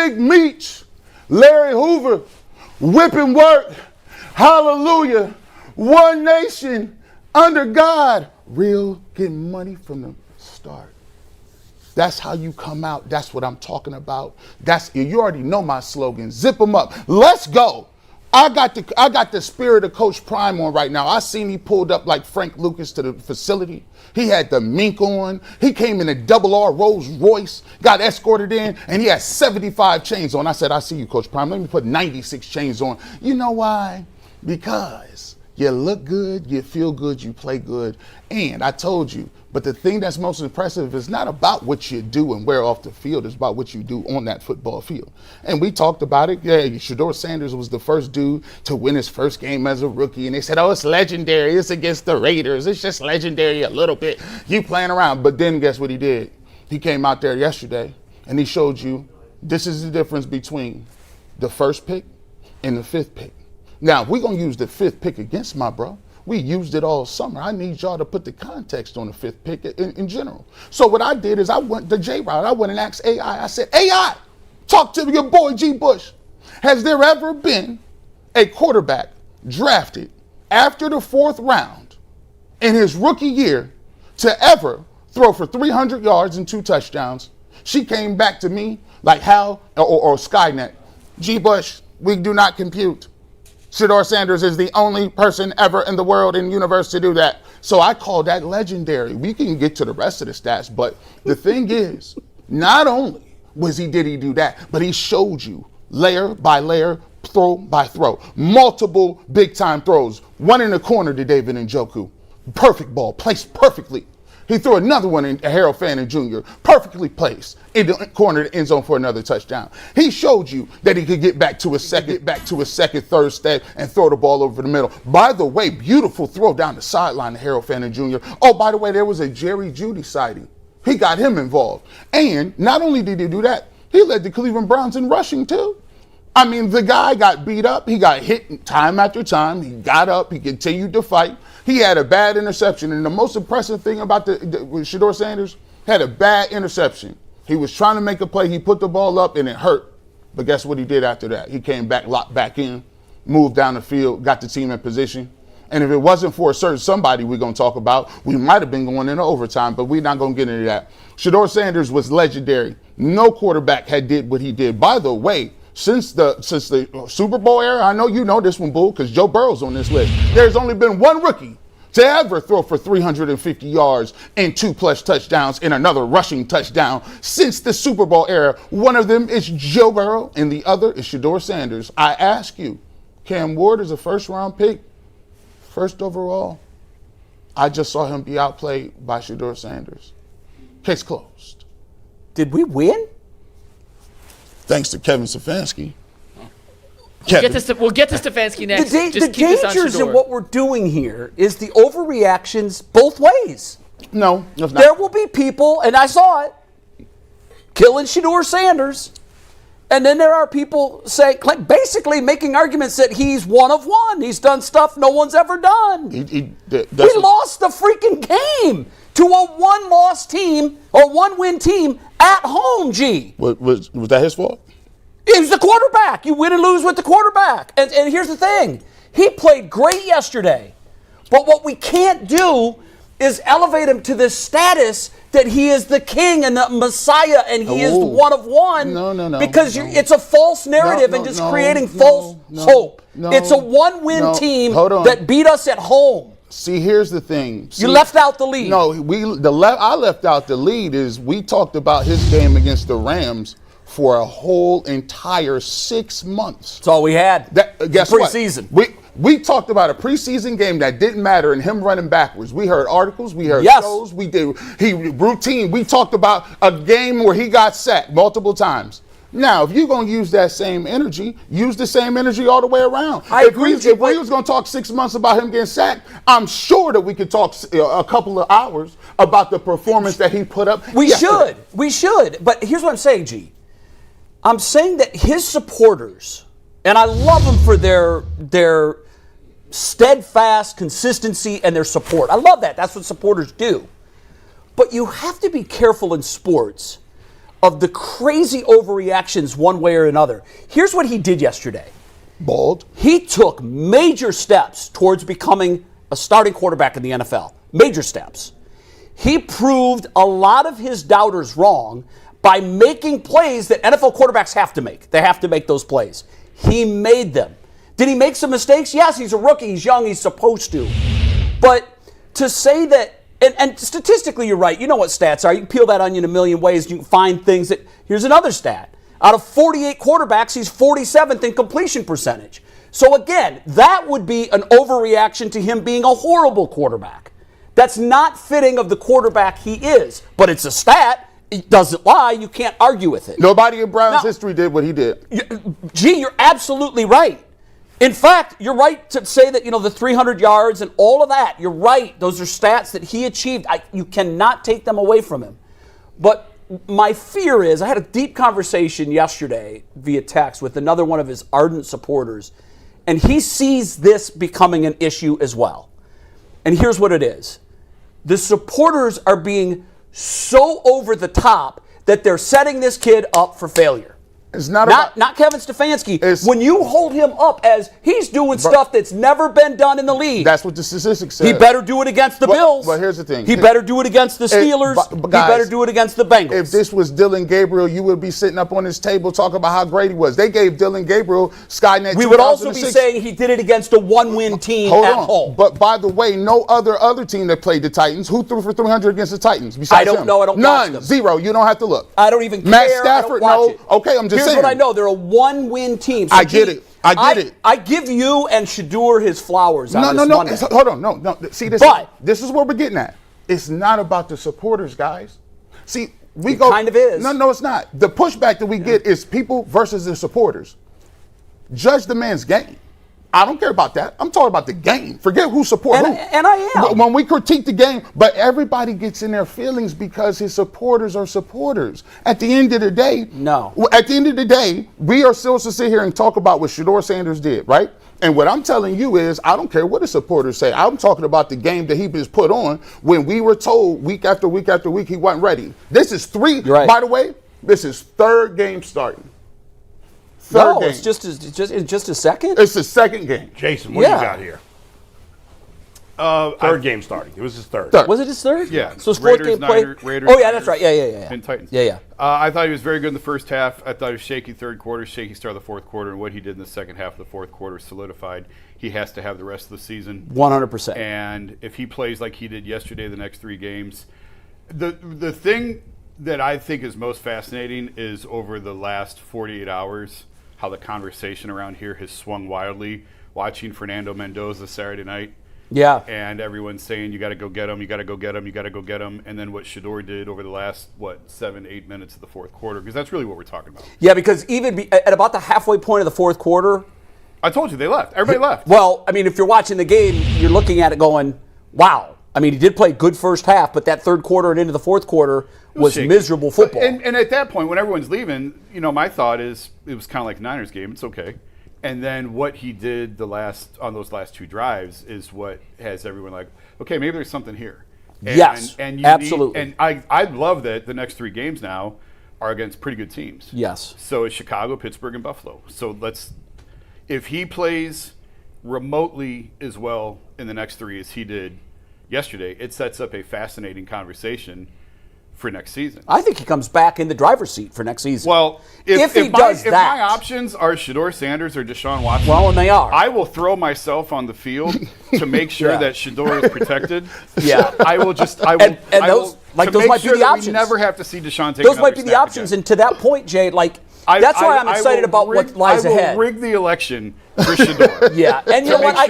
Big Meech, Larry Hoover, whipping work. Hallelujah. One nation under God. Real getting money from the start. That's how you come out. That's what I'm talking about. You already know my slogan. Zip them up. Let's go. I got the spirit of Coach Prime on right now. I seen he pulled up like Frank Lucas to the facility. He had the mink on. He came in a double R Rolls Royce, got escorted in, and he had 75 chains on. I said, I see you, Coach Prime. Let me put 96 chains on. You know why? Because you look good, you feel good, you play good. And I told you, but the thing that's most impressive is not about what you do and where off the field, it's about what you do on that football field. And we talked about it. Yeah, Shedeur Sanders was the first dude to win his first game as a rookie. And they said, oh, it's legendary. It's against the Raiders. It's just legendary a little bit. You playing around. But then guess what he did? He came out there yesterday and he showed you this is the difference between the first pick and the fifth pick. Now, if we're going to use the fifth pick against my bro, we used it all summer. I need y'all to put the context on the fifth pick in general. So what I did is I went the J route. I went and asked AI. I said, AI, talk to your boy G. Bush. Has there ever been a quarterback drafted after the fourth round in his rookie year to ever throw for 300 yards and 2 touchdowns? She came back to me like Hal or Skynet. G. Bush, we do not compute. Shedeur Sanders is the only person ever in the world and universe to do that. So I call that legendary. We can get to the rest of the stats, but the thing is, not only did he do that, but he showed you layer by layer, throw by throw, multiple big time throws. One in the corner to David Njoku. Perfect ball, placed perfectly. He threw another one in Harold Fannin Jr., perfectly placed in the corner of the end zone for another touchdown. He showed you that he could get back to a second, third step and throw the ball over the middle. By the way, beautiful throw down the sideline to Harold Fannin Jr. Oh, by the way, there was a Jerry Jeudy sighting. He got him involved. And not only did he do that, he led the Cleveland Browns in rushing too. I mean, the guy got beat up. He got hit time after time. He got up. He continued to fight. He had a bad interception. And the most impressive thing about Shedeur Sanders, had a bad interception. He was trying to make a play. He put the ball up and it hurt. But guess what he did after that? He came back, locked back in, moved down the field, got the team in position. And if it wasn't for a certain somebody we're going to talk about, we might have been going into overtime, but we're not going to get into that. Shedeur Sanders was legendary. No quarterback had did what he did. By the way, since the Super Bowl era, I know you know this one, Boo, because Joe Burrow's on this list. There's only been one rookie to ever throw for 350 yards and 2+ touchdowns and another rushing touchdown since the Super Bowl era. One of them is Joe Burrow and the other is Shedeur Sanders. I ask you, Cam Ward is a first-round pick, first overall. I just saw him be outplayed by Shedeur Sanders. Case closed. Did we win? Thanks to Kevin Stefanski. We'll get to Stefanski next. The dangers in what we're doing here is the overreactions both ways. No, it's not. There will be people, and I saw it, killing Shedeur Sanders, and then there are people basically making arguments that he's one of one. He's done stuff no one's ever done. We lost the freaking game to a one-loss team or one-win team at home, G. Was that his fault? It was the quarterback. You win and lose with the quarterback. And here's the thing. He played great yesterday. But what we can't do is elevate him to this status that he is the king and the Messiah and he is one of one. No. Because it's a false narrative and just creating false hope. It's a one-win team that beat us at home. See, here's the thing. You left out the lead. No, I left out the lead is we talked about his game against the Rams for a whole entire 6 months. That's all we had. Guess preseason. What? We talked about a preseason game that didn't matter and him running backwards. We heard articles, we heard shows, we did routine. We talked about a game where he got sacked multiple times. Now, if you're going to use that same energy, use the same energy all the way around. If we was going to talk 6 months about him getting sacked, I'm sure that we could talk a couple of hours about the performance that he put up. We should. But here's what I'm saying, G. I'm saying that his supporters, and I love them for their steadfast consistency and their support. I love that. That's what supporters do. But you have to be careful in sports of the crazy overreactions one way or another. Here's what he did yesterday. Bald. He took major steps towards becoming a starting quarterback in the NFL. Major steps. He proved a lot of his doubters wrong by making plays that NFL quarterbacks have to make. They have to make those plays. He made them. Did he make some mistakes? Yes, he's a rookie. He's young. He's supposed to. But to say that, and statistically you're right. You know what stats are. You can peel that onion a million ways. You can find things that, here's another stat. Out of 48 quarterbacks, he's 47th in completion percentage. So again, that would be an overreaction to him being a horrible quarterback. That's not fitting of the quarterback he is. But it's a stat. It doesn't lie. You can't argue with it. Nobody in Brown's history did what he did. You're absolutely right. In fact, you're right to say that, the 300 yards and all of that. You're right. Those are stats that he achieved. You cannot take them away from him. But my fear is, I had a deep conversation yesterday via text with another one of his ardent supporters, and he sees this becoming an issue as well. And here's what it is. The supporters are being so over the top that they're setting this kid up for failure. It's not Kevin Stefanski. When you hold him up as he's doing stuff that's never been done in the league. That's what the statistics say. He better do it against the Bills. But here's the thing. He better do it against the Steelers. He better do it against the Bengals. If this was Dylan Gabriel, you would be sitting up on this table talking about how great he was. They gave Dylan Gabriel Skynet. We would also be saying he did it against a one-win team at home. But by the way, no other team that played the Titans, who threw for 300 against the Titans besides I don't him? know. I don't watch them. None. Zero. You don't have to look. I don't even care. Matt Stafford, no. Okay, I'm just saying. Here's what I know. They're a one-win team. So I get it. I give you and Shedeur his flowers. No. Hold on. No. See, this is what we're getting at. It's not about the supporters, guys. See, kind of is. No, it's not. The pushback that we get is people versus the supporters. Judge the man's game. I don't care about that. I'm talking about the game. Forget who supports who. And I am. When we critique the game, but everybody gets in their feelings because his supporters are supporters. At the end of the day, no. At the end of the day, we are still to sit here and talk about what Shedeur Sanders did, right? And what I'm telling you is, I don't care what the supporters say. I'm talking about the game that he was put on when we were told week after week after week he wasn't ready. This is by the way, this is third game starting. No, it's just a second. It's the second game. Jason, what do you got here? Third game starting. It was his third. Was it his third? Yeah. So his fourth game play. Raiders, oh yeah, that's right. Yeah. And Titans. Yeah. I thought he was very good in the first half. I thought he was shaky third quarter, shaky start of the fourth quarter, and what he did in the second half of the fourth quarter solidified he has to have the rest of the season. 100%. And if he plays like he did yesterday, the next three games, the thing that I think is most fascinating is over the last 48 hours, how the conversation around here has swung wildly. Watching Fernando Mendoza Saturday night. Yeah. And everyone's saying, you got to go get him, you got to go get him, you got to go get him. And then what Shedeur did over the last, 7-8 minutes of the fourth quarter, because that's really what we're talking about. Yeah, because even at about the halfway point of the fourth quarter. I told you, they left. Everybody left. Well, I mean, if you're watching the game, you're looking at it going, wow. I mean, he did play good first half, but that third quarter and into the fourth quarter was miserable football. And at that point, when everyone's leaving, my thought is it was kind of like Niners game. It's okay. And then what he did on those last two drives is what has everyone like, okay, maybe there's something here. And absolutely. I love that the next three games now are against pretty good teams. Yes. So it's Chicago, Pittsburgh, and Buffalo. So if he plays remotely as well in the next three as he did yesterday, it sets up a fascinating conversation for next season. I think he comes back in the driver's seat for next season. Well, if my options are Shedeur Sanders or Deshaun Watson, and they are, I will throw myself on the field to make sure that Shedeur is protected. Yeah, I will. Those might be the options. We never have to see Deshaun take. Those might be the options, again. And to that point, Jay, that's why I'm excited about what lies ahead. I will rig the election for Shedeur. Yeah, and you know what? I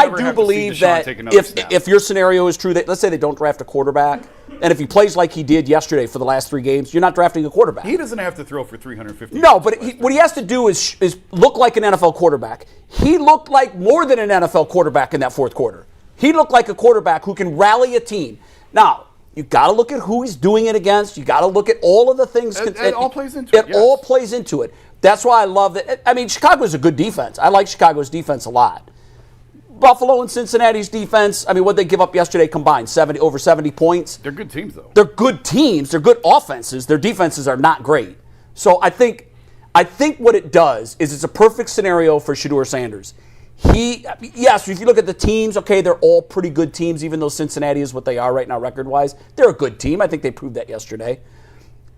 do believe that if your scenario is true, that let's say they don't draft a quarterback, and if he plays like he did yesterday for the last three games, you're not drafting a quarterback. He doesn't have to throw for 350. No, but what he has to do is look like an NFL quarterback. He looked like more than an NFL quarterback in that fourth quarter. He looked like a quarterback who can rally a team. Now, you got to look at who he's doing it against. You got to look at all of the things. It all plays into it. It all plays into it. That's why I love that. I mean, Chicago's a good defense. I like Chicago's defense a lot. Buffalo and Cincinnati's defense, I mean, what they give up yesterday combined, over 70 points. They're good teams, though. They're good teams. They're good offenses. Their defenses are not great. So I think what it does is it's a perfect scenario for Shedeur Sanders. Yes, if you look at the teams, okay, they're all pretty good teams, even though Cincinnati is what they are right now record-wise. They're a good team. I think they proved that yesterday.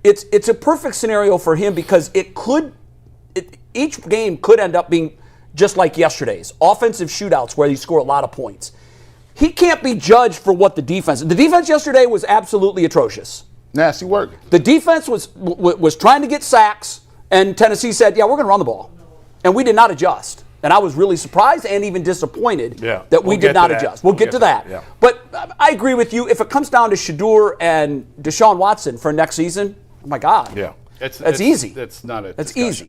It's a perfect scenario for him because each game could end up being just like yesterday's. Offensive shootouts where you score a lot of points. He can't be judged for what the defense yesterday was absolutely atrocious. Nasty work. The defense was trying to get sacks, and Tennessee said, yeah, we're going to run the ball. And we did not adjust. And I was really surprised and even disappointed that we did not adjust. We'll get to that. Yeah. But I agree with you. If it comes down to Shedeur and Deshaun Watson for next season, oh my God. Yeah. That's easy. That's not a That's discussion. easy.